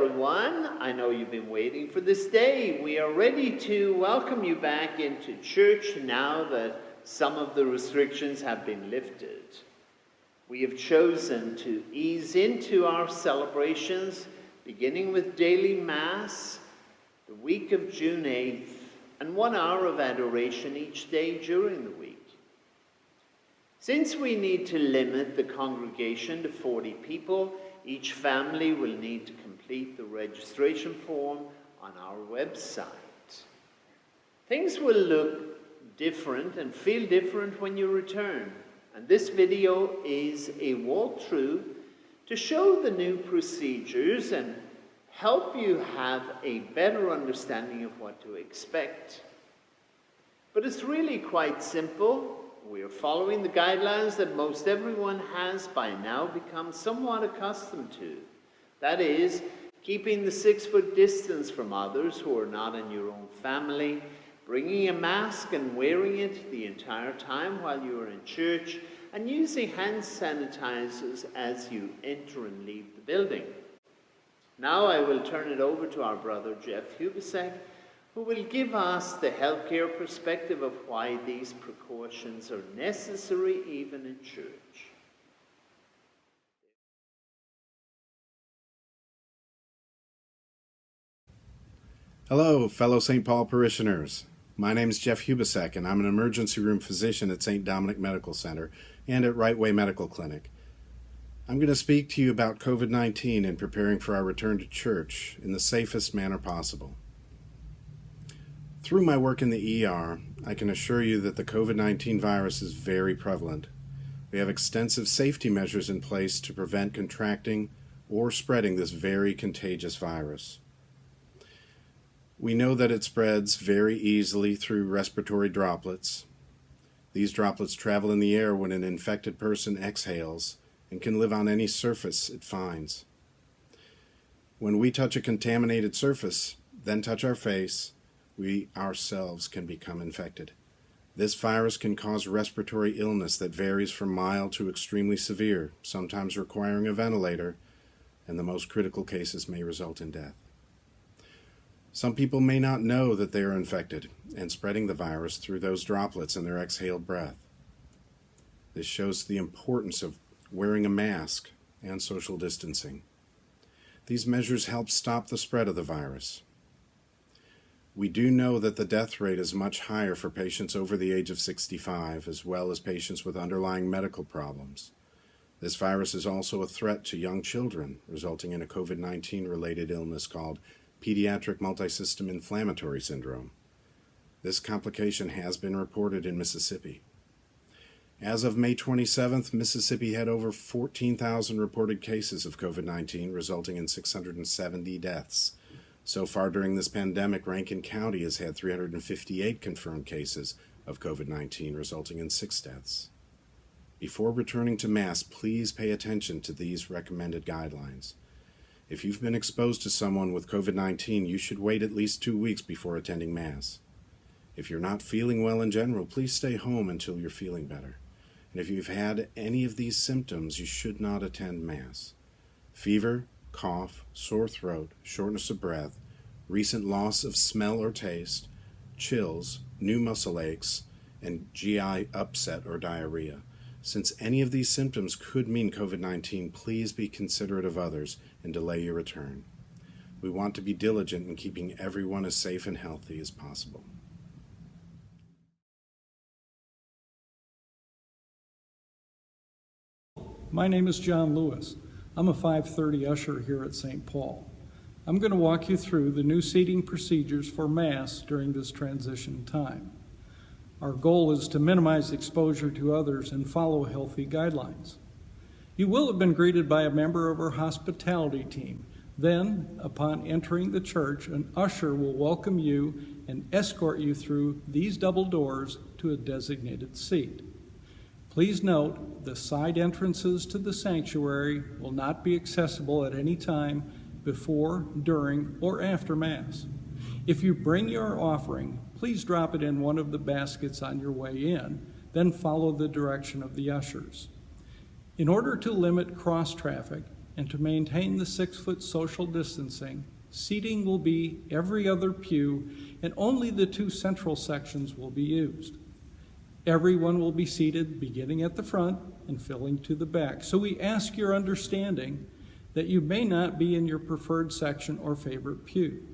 everyone. I know you've been waiting for this day. We are ready to welcome you back into church now that some of the restrictions have been lifted. We have chosen to ease into our celebrations, beginning with daily Mass, the week of June 8th, and 1 hour of adoration each day during the week. Since we need to limit the congregation to 40 people, each family will need to complete the registration form on our website. Things will look different and feel different when you return, and this video is a walkthrough to show the new procedures and help you have a better understanding of what to expect. But it's really quite simple. We are following the guidelines that most everyone has by now become somewhat accustomed to. That is, keeping the 6-foot distance from others who are not in your own family, bringing a mask and wearing it the entire time while you are in church, and using hand sanitizers as you enter and leave the building. Now I will turn it over to our brother Jeff Hubisek, who will give us the healthcare perspective of why these precautions are necessary even in church. Hello, fellow St. Paul parishioners. My name is Jeff Hubisek, and I'm an emergency room physician at St. Dominic Medical Center and at Right Way Medical Clinic. I'm going to speak to you about COVID-19 and preparing for our return to church in the safest manner possible. Through my work in the ER, I can assure you that the COVID-19 virus is very prevalent. We have extensive safety measures in place to prevent contracting or spreading this very contagious virus. We know that it spreads very easily through respiratory droplets. These droplets travel in the air when an infected person exhales and can live on any surface it finds. When we touch a contaminated surface, then touch our face, we ourselves can become infected. This virus can cause respiratory illness that varies from mild to extremely severe, sometimes requiring a ventilator, and the most critical cases may result in death. Some people may not know that they are infected and spreading the virus through those droplets in their exhaled breath. This shows the importance of wearing a mask and social distancing. These measures help stop the spread of the virus. We do know that the death rate is much higher for patients over the age of 65, as well as patients with underlying medical problems. This virus is also a threat to young children, resulting in a COVID-19 related illness called pediatric multisystem inflammatory syndrome. This complication has been reported in Mississippi. As of May 27th, Mississippi had over 14,000 reported cases of COVID-19, resulting in 670 deaths. So far during this pandemic, Rankin County has had 358 confirmed cases of COVID-19, resulting in 6 deaths. Before returning to Mass, please pay attention to these recommended guidelines. If you've been exposed to someone with COVID-19, you should wait at least 2 weeks before attending Mass. If you're not feeling well in general, please stay home until you're feeling better. And if you've had any of these symptoms, you should not attend Mass. Fever, cough, sore throat, shortness of breath, recent loss of smell or taste, chills, new muscle aches, and GI upset or diarrhea. Since any of these symptoms could mean COVID-19, please be considerate of others and delay your return. We want to be diligent in keeping everyone as safe and healthy as possible. My name is John Lewis. I'm a 5:30 usher here at St. Paul. I'm going to walk you through the new seating procedures for Mass during this transition time. Our goal is to minimize exposure to others and follow healthy guidelines. You will have been greeted by a member of our hospitality team. Then, upon entering the church, an usher will welcome you and escort you through these double doors to a designated seat. Please note, the side entrances to the sanctuary will not be accessible at any time before, during, or after Mass. If you bring your offering, please drop it in one of the baskets on your way in, then follow the direction of the ushers. In order to limit cross traffic, and to maintain the 6-foot social distancing, seating will be every other pew and only the 2 central sections will be used. Everyone will be seated beginning at the front and filling to the back. So we ask your understanding that you may not be in your preferred section or favorite pew.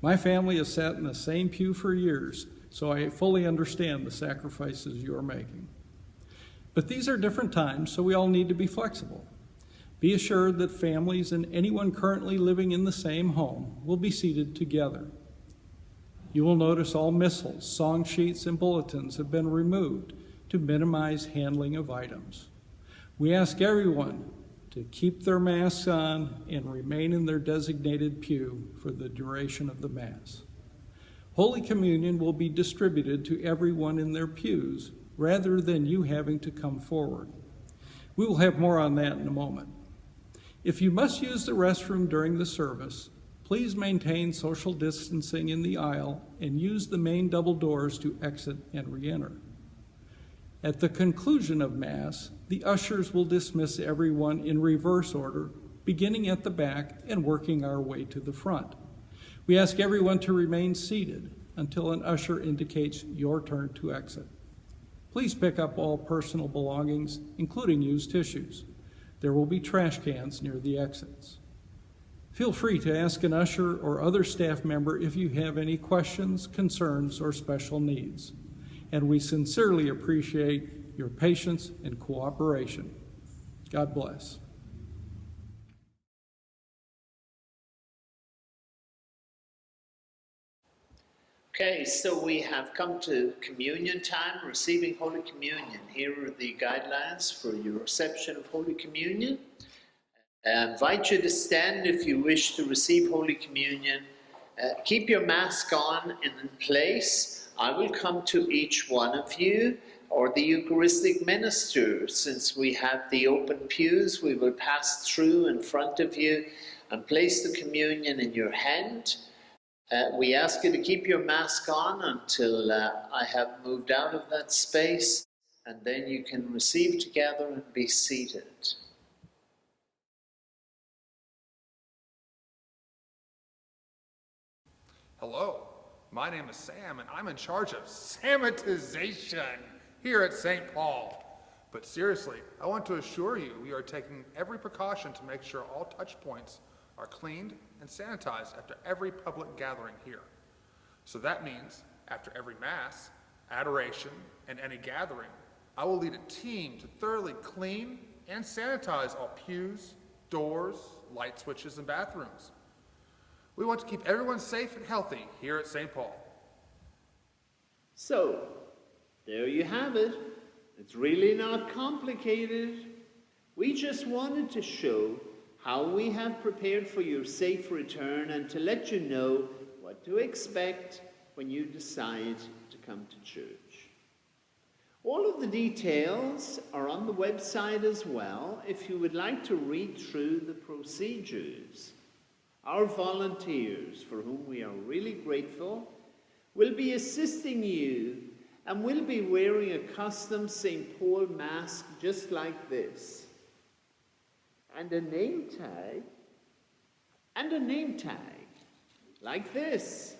My family has sat in the same pew for years, so I fully understand the sacrifices you are making. But these are different times, so we all need to be flexible. Be assured that families and anyone currently living in the same home will be seated together. You will notice all missals, song sheets, and bulletins have been removed to minimize handling of items. We ask everyone to keep their masks on and remain in their designated pew for the duration of the Mass. Holy Communion will be distributed to everyone in their pews rather than you having to come forward. We will have more on that in a moment. If you must use the restroom during the service, please maintain social distancing in the aisle and use the main double doors to exit and re-enter. At the conclusion of Mass, the ushers will dismiss everyone in reverse order, beginning at the back and working our way to the front. We ask everyone to remain seated until an usher indicates your turn to exit. Please pick up all personal belongings, including used tissues. There will be trash cans near the exits. Feel free to ask an usher or other staff member if you have any questions, concerns, or special needs. And we sincerely appreciate your patience and cooperation. God bless. Okay, so we have come to communion time, receiving Holy Communion. Here are the guidelines for your reception of Holy Communion. I invite you to stand if you wish to receive Holy Communion. Keep your mask on and in place. I will come to each one of you, or the Eucharistic minister. Since we have the open pews, we will pass through in front of you and place the communion in your hand. We ask you to keep your mask on until I have moved out of that space, and then you can receive together and be seated. Hello, my name is Sam, and I'm in charge of SANITIZATION here at St. Paul. But seriously, I want to assure you we are taking every precaution to make sure all touch points are cleaned and sanitized after every public gathering here. So that means after every Mass, Adoration, and any gathering, I will lead a team to thoroughly clean and sanitize all pews, doors, light switches, and bathrooms. We want to keep everyone safe and healthy here at St. Paul. So, there you have it. It's really not complicated. We just wanted to show how we have prepared for your safe return and to let you know what to expect when you decide to come to church. All of the details are on the website as well if you would like to read through the procedures. Our volunteers, for whom we are really grateful, will be assisting you and will be wearing a custom St. Paul mask just like this. And a name tag, like this.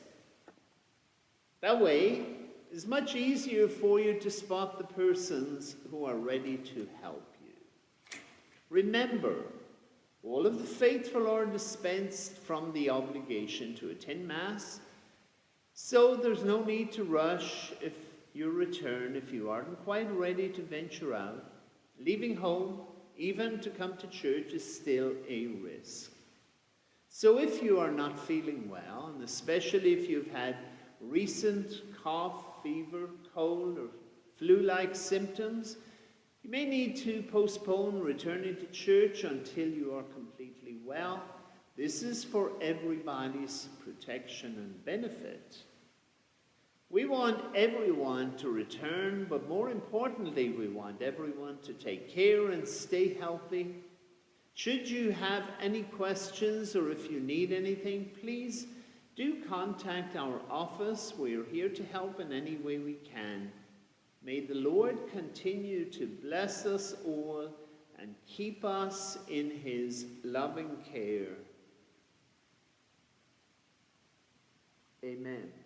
That way, it's much easier for you to spot the persons who are ready to help you. Remember, all of the faithful are dispensed from the obligation to attend Mass, so there's no need to rush if you return if you aren't quite ready to venture out. Leaving home, even to come to church, is still a risk. So if you are not feeling well, and especially if you've had recent cough, fever, cold, or flu-like symptoms, you may need to postpone returning to church until you are completely well. This is for everybody's protection and benefit. We want everyone to return, but more importantly, we want everyone to take care and stay healthy. Should you have any questions or if you need anything, please do contact our office. We are here to help in any way we can. May the Lord continue to bless us all and keep us in his loving care. Amen.